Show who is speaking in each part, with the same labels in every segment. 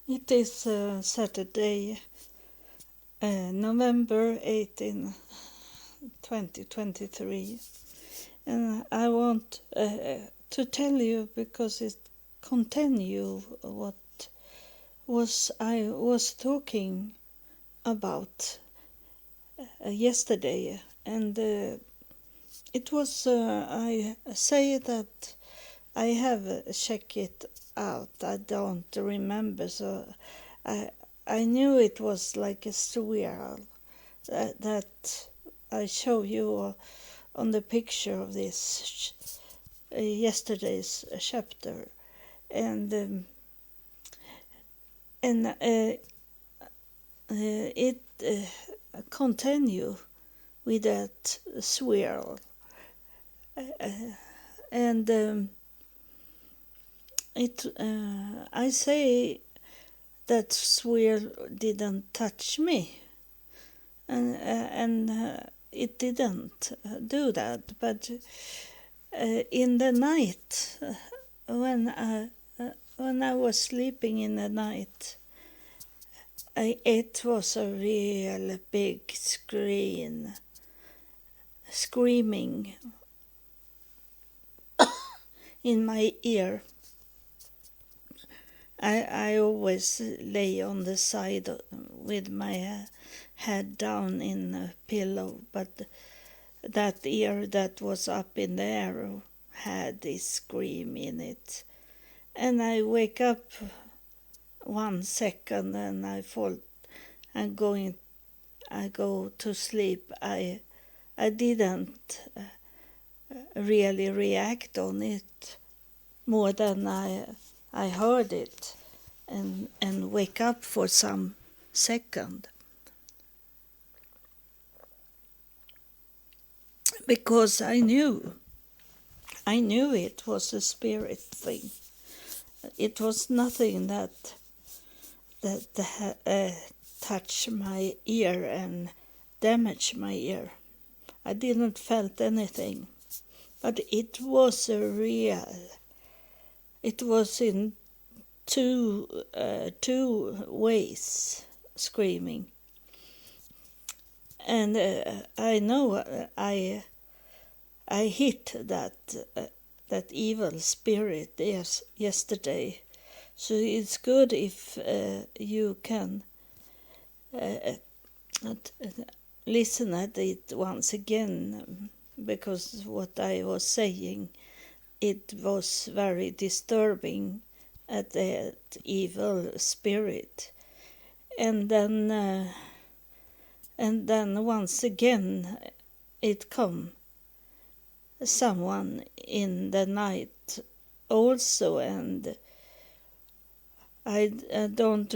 Speaker 1: It is Saturday, November 18, 2023, and I want to tell you because it continue what I was talking about yesterday, and it was I say that I have checked it out. I don't remember, so I I knew it was like a swirl that I show you on the picture of this yesterday's chapter, and it continue with that swirl, and it I say that swirl didn't touch me, and it didn't do that, but in the night, when I was sleeping in the night, it was a real big screaming in my ear. I always lay on the side with my head down in a pillow, but that ear that was up in the air had this scream in it. And I wake up 1 second and I fall and I go to sleep. I didn't really react on it more than I heard it and wake up for some second. Because I knew it was a spirit thing. It was nothing that touched my ear and damaged my ear. I didn't felt anything, but it was a real. It was in two ways screaming, and I know I hit that evil spirit yesterday. So it's good if you can listen at it once again, because what I was saying, it was very disturbing at that evil spirit. And then once again it come someone in the night also, and I don't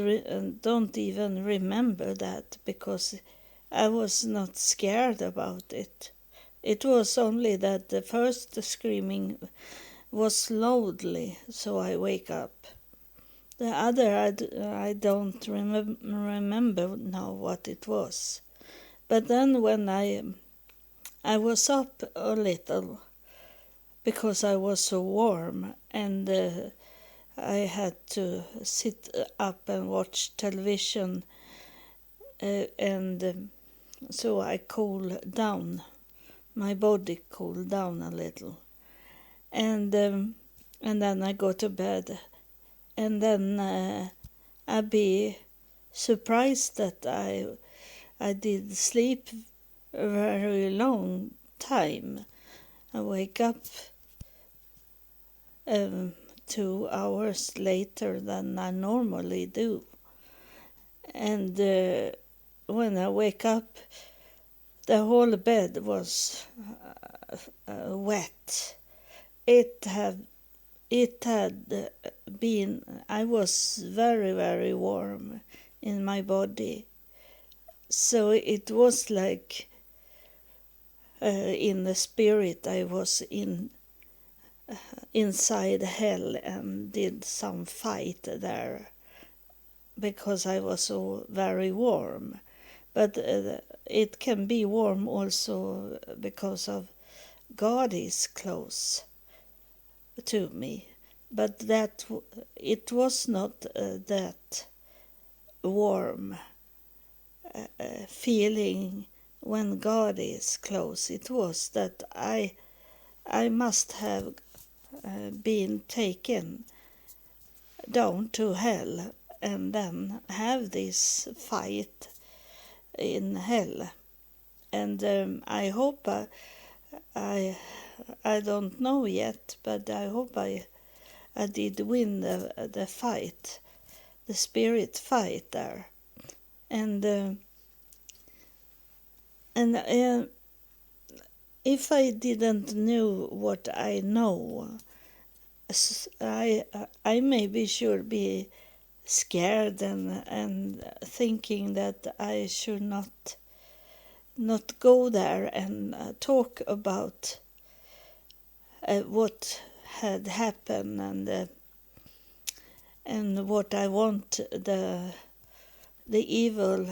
Speaker 1: even remember that because I was not scared about it. It was only that the first screaming was loudly, so I wake up. The other I don't remember now what it was. But then when I was up a little because I was so warm, and I had to sit up and watch television, and so I cooled down. My body cooled down a little, and then I go to bed, and then I be surprised that I did sleep a very long time. I wake up 2 hours later than I normally do. And when I wake up, the whole bed was wet. It had been, I was very, very warm in my body. So it was like in the spirit I was inside hell and did some fight there because I was so very warm. But it can be warm also because of God is close to me. But that it was not that warm feeling when God is close. It was that I must have been taken down to hell and then have this fight in hell. And I hope I don't know yet, but I hope I did win the fight, the spirit fight there. And if I didn't know what I know, I maybe should be scared and thinking that I should not go there and talk about what had happened and what I want the evil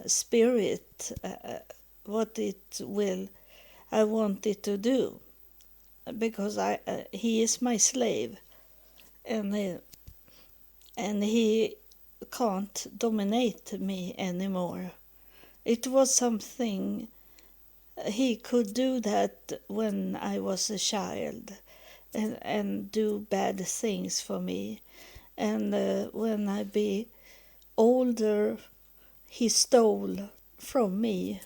Speaker 1: spirit, what I want it to do, because he is my slave, and he can't dominate me anymore. It was something he could do that when I was a child, and do bad things for me, and when I be older, he stole from me.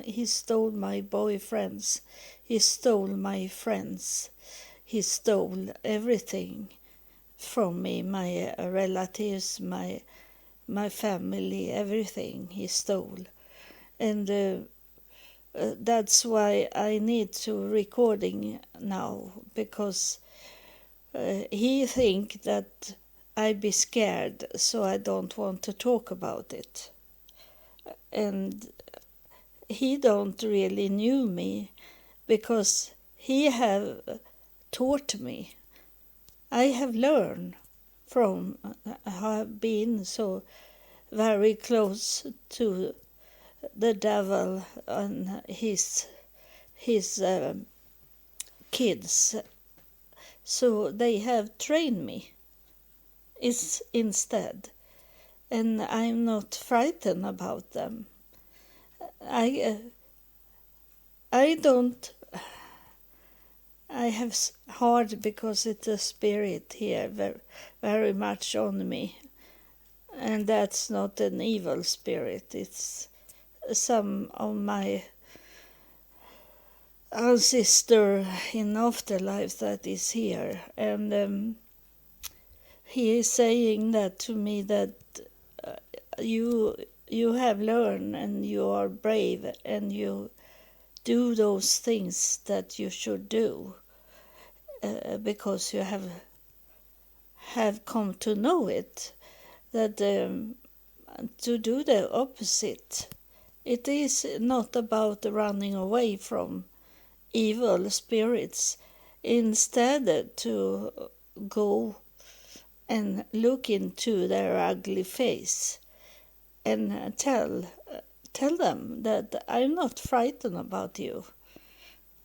Speaker 1: He stole my boyfriends. He stole my friends. He stole everything from me, my relatives, my family, everything he stole. And that's why I need to recording now, because he think that I be scared, so I don't want to talk about it. And he don't really knew me, because he have taught me. I have learned from have been so very close to the devil and his kids, so they have trained me instead, and I'm not frightened about them. I don't. I have hard because it's a spirit here very, very much on me, and that's not an evil spirit. It's some of my ancestor in afterlife that is here, and he is saying that to me, that you have learned and you are brave and you do those things that you should do, because you have come to know it, that to do the opposite. It is not about running away from evil spirits, instead to go and look into their ugly face and tell them that I'm not frightened about you.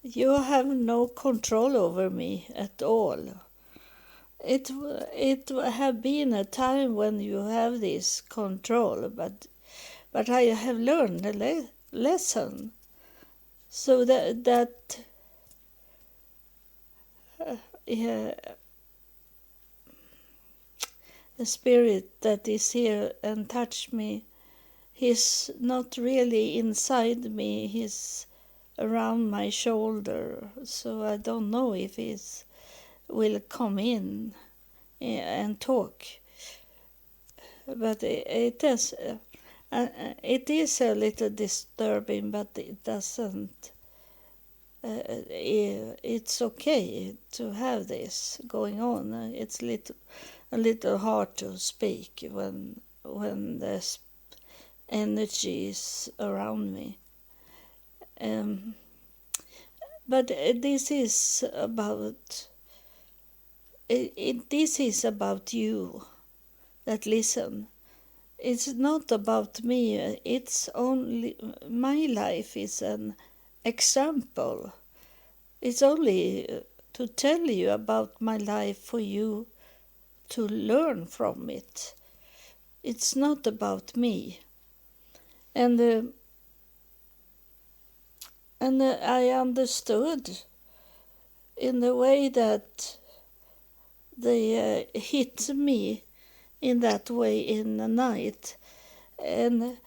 Speaker 1: You have no control over me at all. It have been a time when you have this control, but I have learned a lesson, so that yeah, the spirit that is here and touched me, he's not really inside me, he's around my shoulder, so I don't know if he will come in and talk. But it is a little disturbing, but it doesn't. It's okay to have this going on. It's a little hard to speak when the energy is around me. But this is about this is about you that listen. It's not about me. It's only my life is an example. It's only to tell you about my life for you to learn from it. it's not about me. And I understood in the way that they hit me in that way in the night. And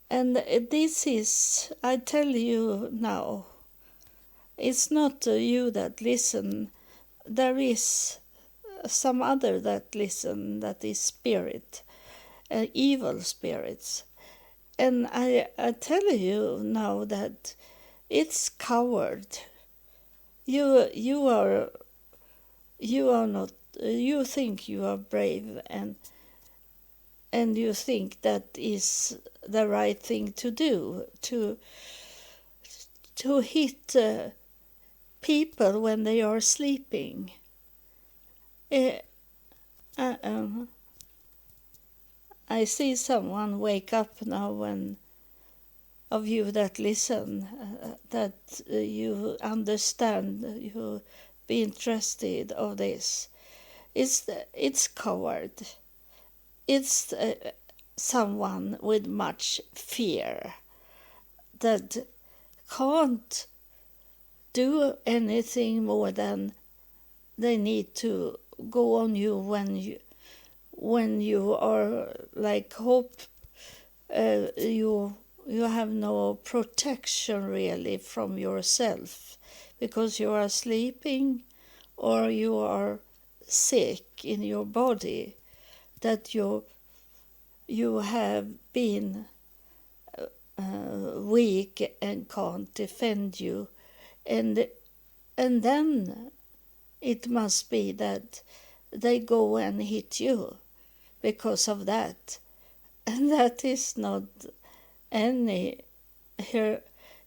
Speaker 1: this is, I tell you now, it's not you that listen. There is some other that listen, that is spirit, evil spirits. And I tell you now that it's coward. You are not. You think you are brave, and you think that is the right thing to do, to hit people when they are sleeping. I see someone wake up now, when of you that listen, that you understand, you be interested of this. It's coward. It's someone with much fear that can't do anything more than they need to go on you when you are like hope. You have no protection really from yourself, because you are sleeping or you are sick in your body, that you have been weak and can't defend you, and then it must be that they go and hit you because of that. And that is not any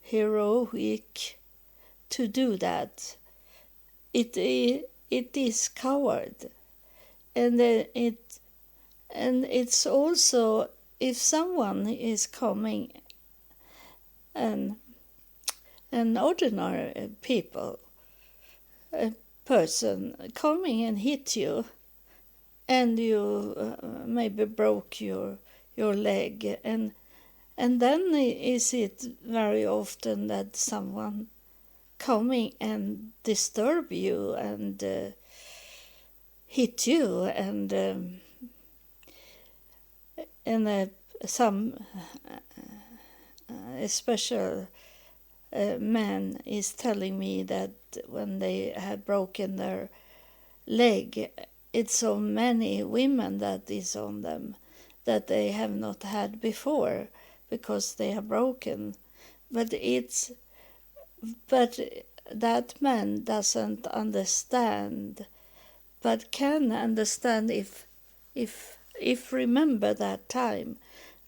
Speaker 1: heroic to do that. It is coward, and it's also, if someone is coming, an ordinary people, a person coming and hit you, and you maybe broke your leg, and then is it very often that someone coming and disturb you and hit you, and some special man is telling me that when they have broken their leg, it's so many women that is on them that they have not had before, because they are broken. But that man doesn't understand, but can understand if remember that time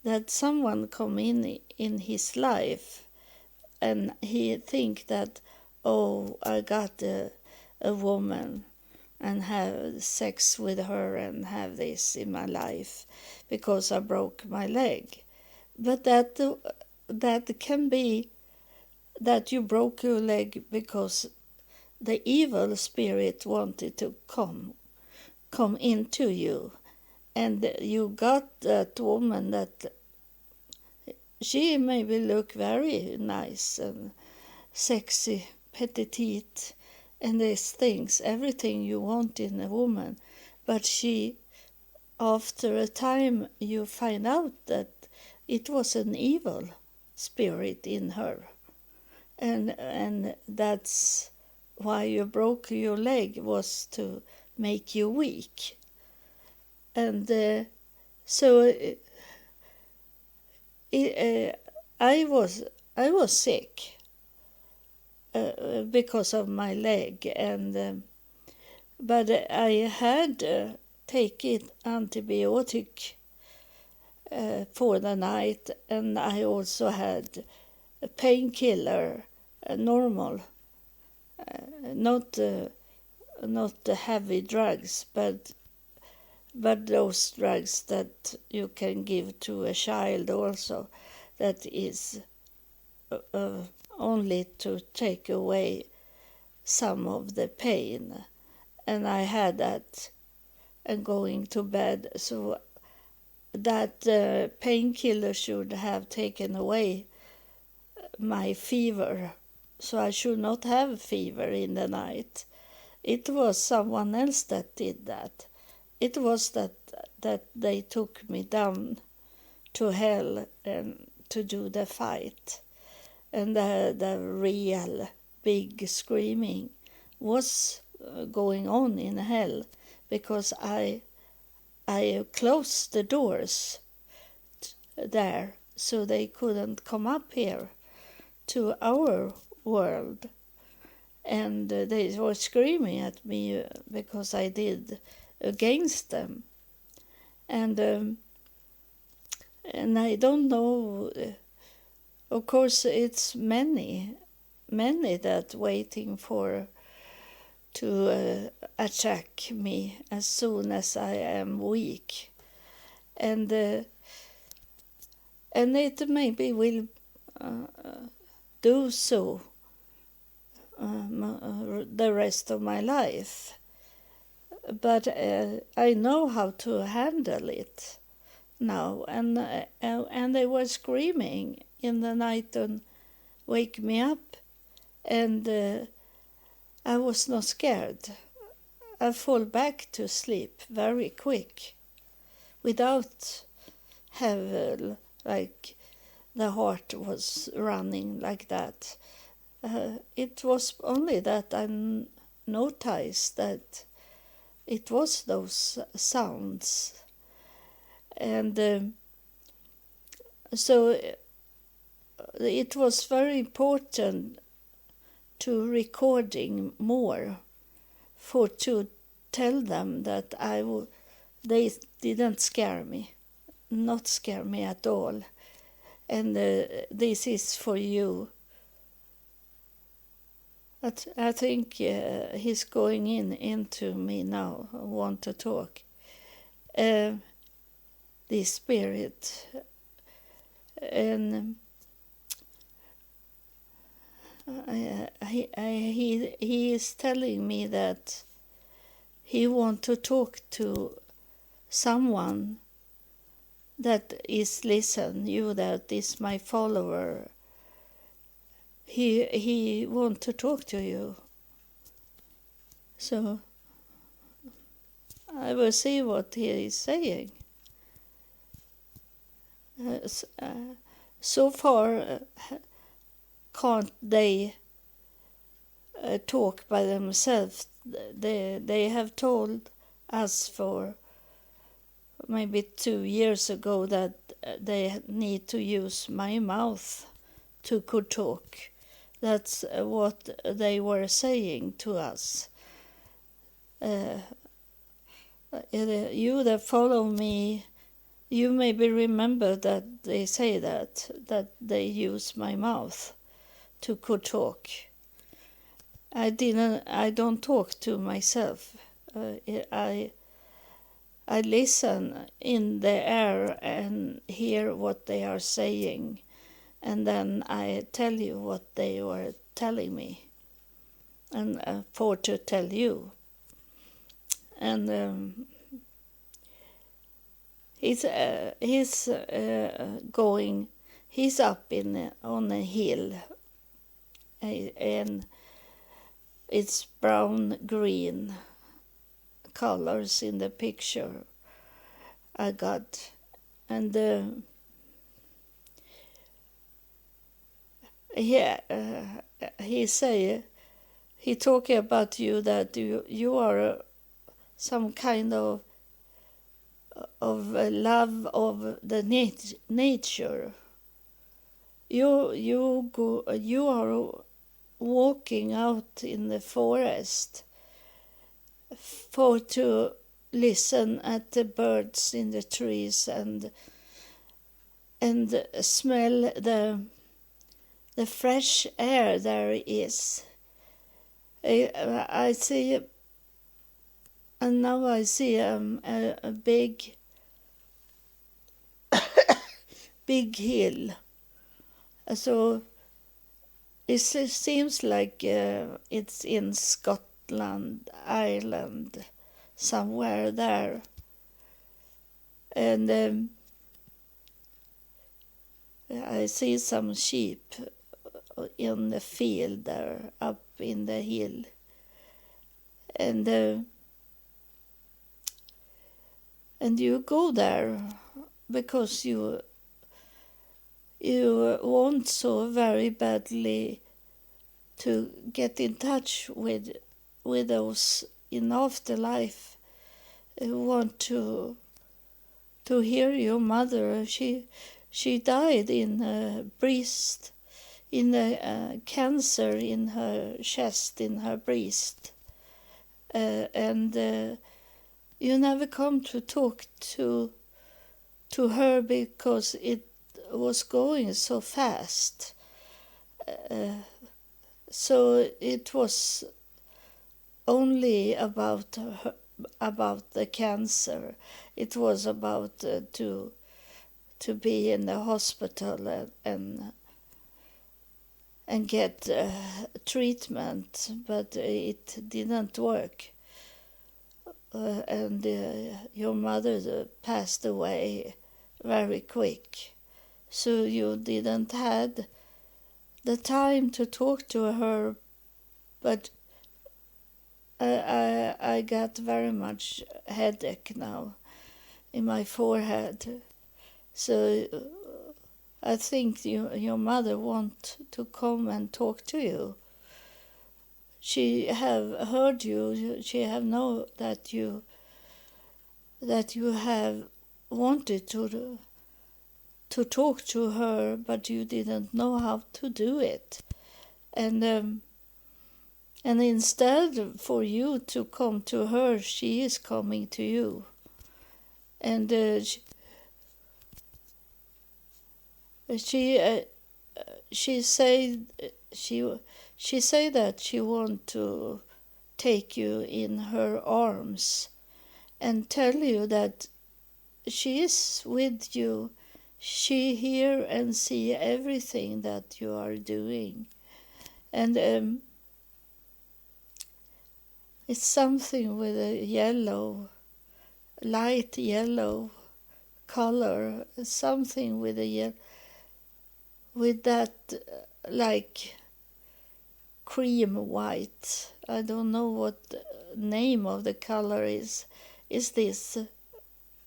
Speaker 1: that someone come in his life, and he think that, oh, I got a woman and have sex with her and have this in my life because I broke my leg. But that can be that you broke your leg because the evil spirit wanted to come into you, and you got that woman that she maybe look very nice and sexy, petite, and these things, everything you want in a woman, but she, after a time, you find out that it was an evil spirit in her, and that's why you broke your leg, was to make you weak. And so I was sick because of my leg, and but I had taken antibiotic for the night, and I also had a painkiller, normal, not the heavy drugs, but those drugs that you can give to a child also, that is only to take away some of the pain. And I had that and going to bed. So that painkiller should have taken away my fever, so I should not have fever in the night. It was someone else that did that. It was that they took me down to hell and to do the fight. And the real big screaming was going on in hell, because I closed the doors there so they couldn't come up here to our world. And they were screaming at me because I did against them. And I don't know, of course it's many that waiting to attack me as soon as I am weak. And it maybe will do so the rest of my life. But I know how to handle it now. And they were screaming in the night and wake me up. And I was not scared. I fall back to sleep very quick without have like the heart was running like that. It was only that I noticed that it was those sounds. And so it was very important to recording more to tell them that they didn't scare me, not scare me at all. And this is for you. I think he's going into me now. I want to talk. The spirit. And he is telling me that he wants to talk to someone that is you that is my follower. He wants to talk to you. So I will see what he is saying. So far, can't they talk by themselves? They have told us for maybe 2 years ago that they need to use my mouth to could talk. That's what they were saying to us. You that follow me, you maybe remember that they say that they use my mouth to could talk. I don't talk to myself. I listen in the air and hear what they are saying, and then I tell you what they were telling me, and for to tell you. And he's going. He's up on a hill, and it's brown green colors in the picture I got, and he talking about you that you are some kind of love of the nature. You are walking out in the forest for to listen at the birds in the trees and smell the fresh air there is. I see, and now I see a big big hill. So it seems like it's in Scotland, Ireland, somewhere there. And I see some sheep in the field there up in the hill, and you go there because you want so very badly to get in touch with those in afterlife who want to hear your mother. She died in breast, in a cancer in her chest, in her breast, and you never come to talk to her because it was going so fast. So it was only about her, about the cancer. It was about to be in the hospital and get treatment, but it didn't work. And your mother passed away very quick, so you didn't had the time to talk to her. But I got very much headache now in my forehead, so I think your mother want to come and talk to you. She have heard you. She have know that you have wanted to talk to her, but you didn't know how to do it. And instead for you to come to her, she is coming to you. And she said that she want to take you in her arms and tell you that she is with you. She hear and see everything that you are doing. And it's something with a yellow, light yellow color, something with with that like cream white. I don't know what the name of the color is. Is this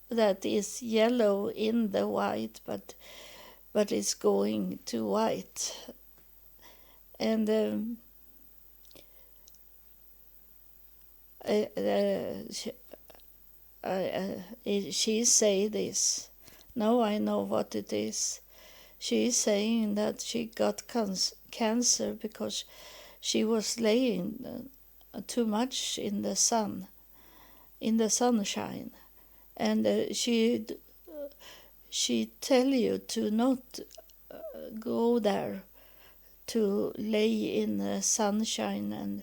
Speaker 1: that is yellow in the white, but it's going to white. And she say this. Now I know what it is. She is saying that she got cancer because she was laying too much in the sun, in the sunshine, and she tell you to not go there to lay in the sunshine and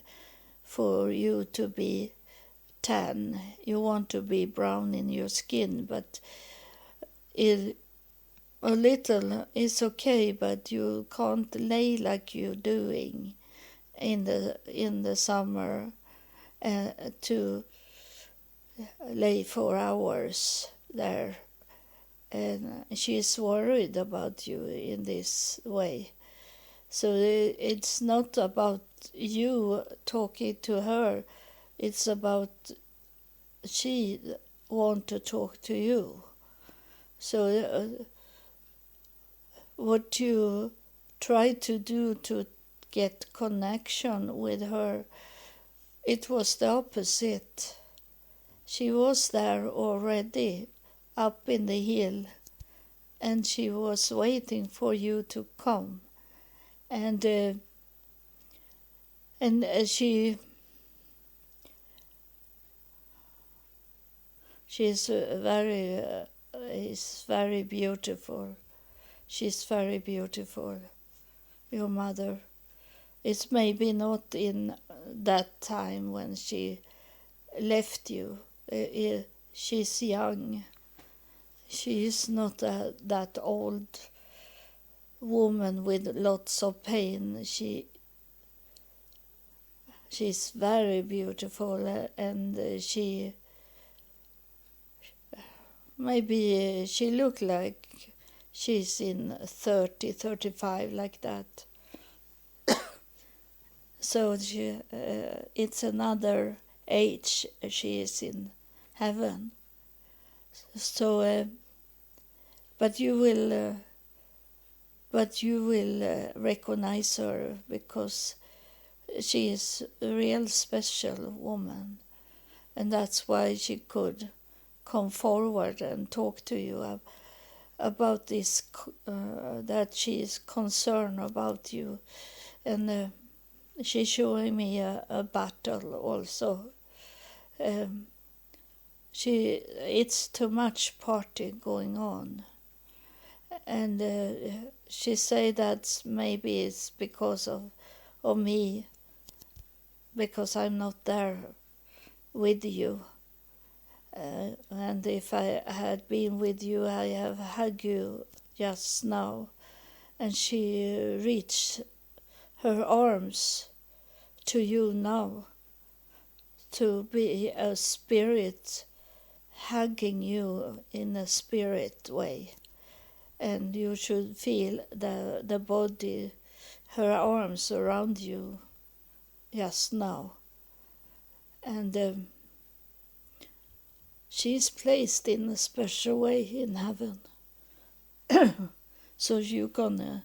Speaker 1: for you to be tan. You want to be brown in your skin, but a little is okay, but you can't lay like you're doing in the summer to lay 4 hours there. And she's worried about you in this way. So it's not about you talking to her, it's about she want to talk to you. So what you try to do to get connection with her, it was the opposite. She was there already up in the hill, and she was waiting for you to come. And she's very beautiful. She's very beautiful, your mother. It's maybe not in that time when she left you. She's young. She is not that old woman with lots of pain. She's very beautiful, and she looked like she's in 30, 35, like that. So it's another age she is in heaven. So, but you will recognize her, because she is a real special woman, and that's why she could come forward and talk to you about this, that she is concerned about you. And she's showing me a battle also. It's too much party going on, and she say that maybe it's because of me, because I'm not there with you. And if I had been with you, I have hugged you just now. And she reached her arms to you now, to be a spirit hugging you in a spirit way. And you should feel the body, her arms around you just now. And she's placed in a special way in heaven. So you're gonna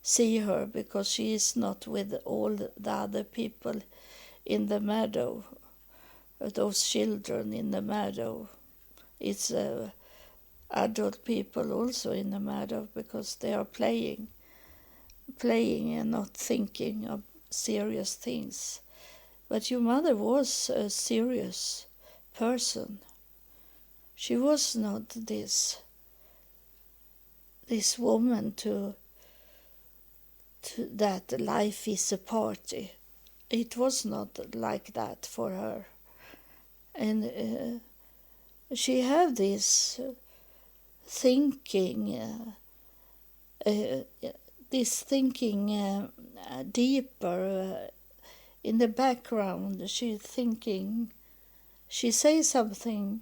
Speaker 1: see her, because she is not with all the other people in the meadow, those children in the meadow. It's adult people also in the meadow, because they are playing and not thinking of serious things. But your mother was a serious person. She was not this woman to that life is a party. It was not like that for her. And she had this thinking, deeper in the background. She says something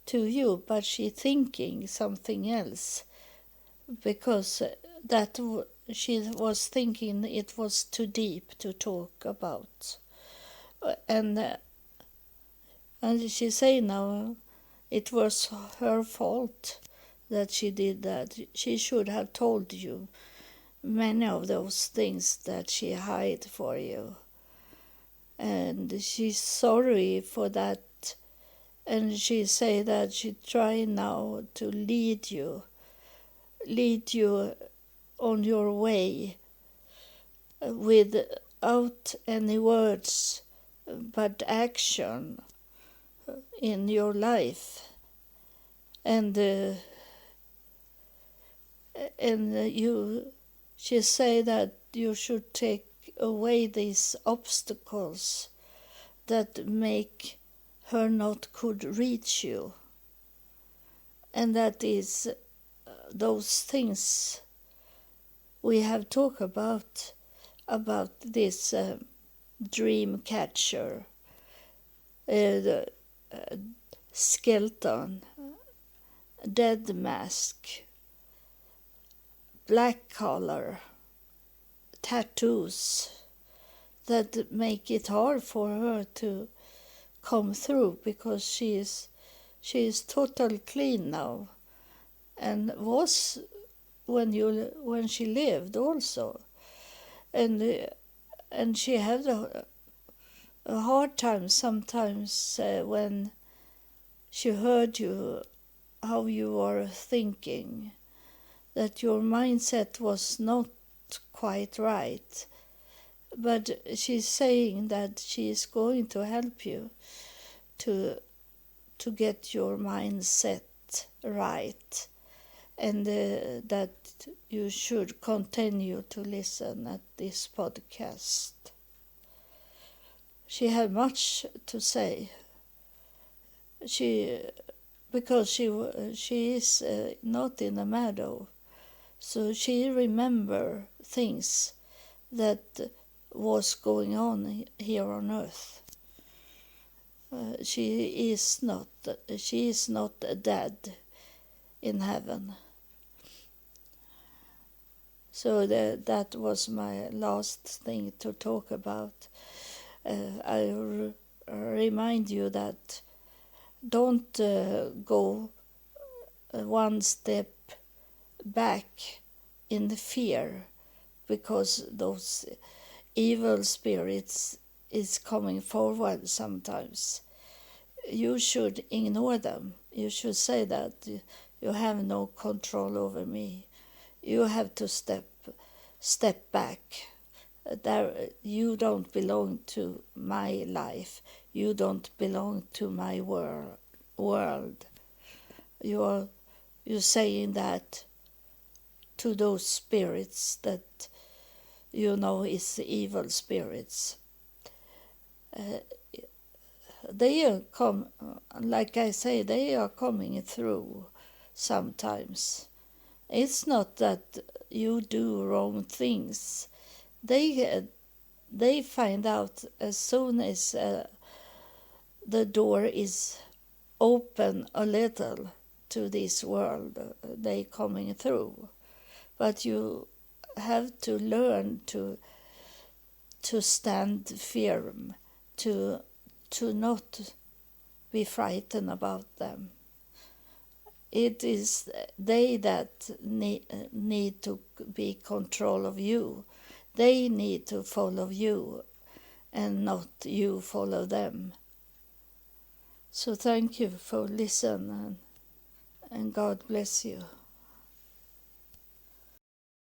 Speaker 1: to you, but she thinking something else, because she was thinking it was too deep to talk about. And she say now it was her fault that she did that. She should have told you many of those things that she hid for you. And she's sorry for that. And she say that she try now to lead you on your way without any words but action in your life. And she say that you should take away these obstacles that make her not could reach you. And that is those things we have talked about this dream catcher, the skeleton, dead mask, black collar, tattoos that make it hard for her to come through, because she is totally clean now, and was when she lived also, and she had a hard time sometimes when she heard you, how you were thinking, that your mindset was not quite right. But she's saying that she is going to help you to get your mindset right, and that you should continue to listen at this podcast. She had much to say. Because she is not in a meadow, so she remember things that was going on here on earth. She is not dead in heaven. So that was my last thing to talk about. I remind you that don't go one step back in fear, because those evil spirits is coming forward sometimes. You should ignore them. You should say that you have no control over me. You have to step back. There, you don't belong to my life. You don't belong to my world. You're saying that to those spirits that you know is evil spirits. They are like I say, they are coming through sometimes. It's not that you do wrong things. They find out as soon as the door is open a little to this world, they coming through. But you have to learn to stand firm, to not be frightened about them. It is they that need to be control of you. They need to follow you and not you follow them. So thank you for listening, and God bless you.